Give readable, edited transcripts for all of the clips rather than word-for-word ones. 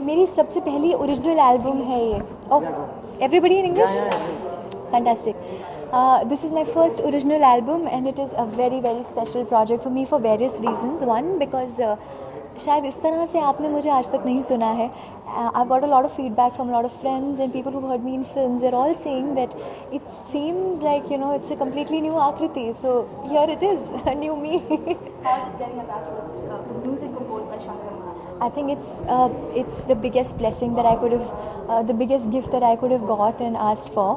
मेरी सबसे पहली ओरिजिनल एल्बम है ये. Oh, everybody in English? Fantastic. This is my first original album and it is a very very special project for me for various reasons. One, because शायद इस तरह से आपने मुझे आज तक नहीं सुना है. I've got a lot of feedback from a lot of friends and people who've heard me in films. They're all saying that it seems like, you know, it's a completely new Akriti. So here it is, a new me. How is it getting attached to music composed by Shankar Maharaj? I think it's the biggest blessing that I could have, the biggest gift that I could have got and asked for.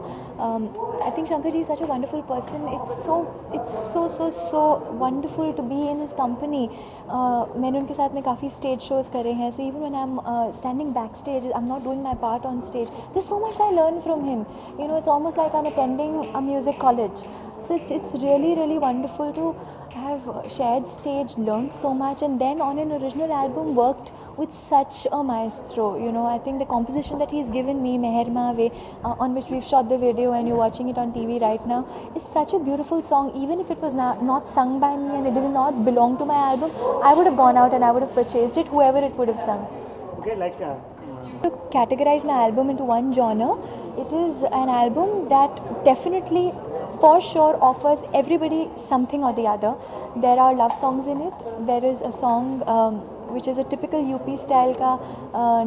I think Shankar ji is such a wonderful person. It's so wonderful to be in his company. मैंने उनके साथ में काफ़ी stage shows करे हैं. So even when I'm standing backstage, I'm not doing my part on stage. There's so much I learn from him. You know, it's almost like I'm attending a music college. So it's really really wonderful to have shared stage, learned so much, and then on an original album worked with such a maestro. You know, I think the composition that he's given me, Meher Maave, on which we've shot the video and you're watching it on TV right now, is such a beautiful song. Even if it was not sung by me and it did not belong to my album, I would have gone out and I would have purchased it, whoever it would have sung. Okay, like To categorize my album into one genre, it is an album that definitely, for sure, offers everybody something or the other. There are love songs in it. There is a song which is a typical UP style का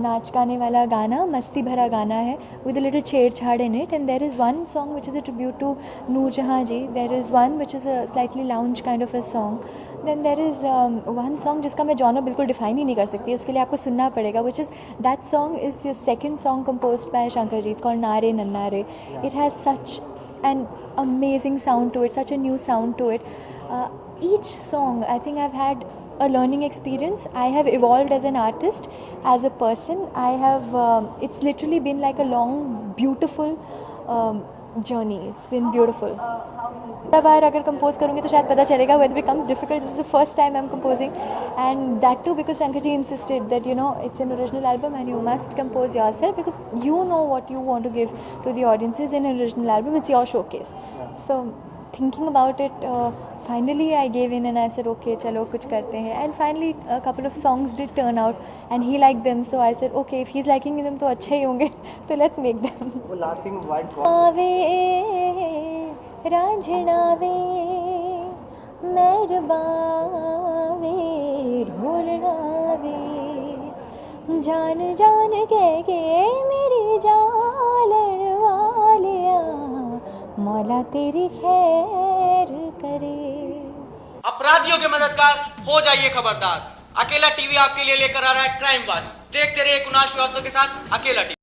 नाच गाने वाला गाना, मस्ती भरा गाना है, with a little छेड़छाड़ in it. And there is one song which is a tribute to Noor Jahan ji. There is one which is a slightly lounge kind of a song. Then there is one song जिसका मैं genre बिल्कुल define ही नहीं कर सकती, उसके लिए आपको सुनना पड़ेगा, which is, that song is the second song composed by Shankar ji. It's called Naare Nannare. It has such an amazing sound to it, such a new sound to it. Each song, I think I've had a learning experience. I have evolved as an artist, as a person. I have, it's literally been like a long, beautiful journey. It's been beautiful. बार अगर compose करूँगी तो शायद पता चलेगा whether it becomes difficult. This is the first time I'm composing, and that too because Shankar ji insisted that, you know, it's an original album and you must compose yourself because you know what you want to give to the audiences in an original album. It's your showcase. So thinking about it, finally I gave in and I said, okay, chalo kuch karte hain. And finally a couple of songs did turn out and he liked them, so I said, okay, if he's liking them to अच्छे ही होंगे, तो let's make them. वो last thing white रांझणावे मेहरबावे ढोलनावे जान जान कह के मेरी जालन वालिया मौला तेरी खैर करे. अपराधियों के मददगार हो जाइए खबरदार. अकेला टीवी आपके लिए लेकर आ रहा है क्राइम वाच. देखते रहिए कुणाल श्रीवास्तव के साथ अकेला टीवी.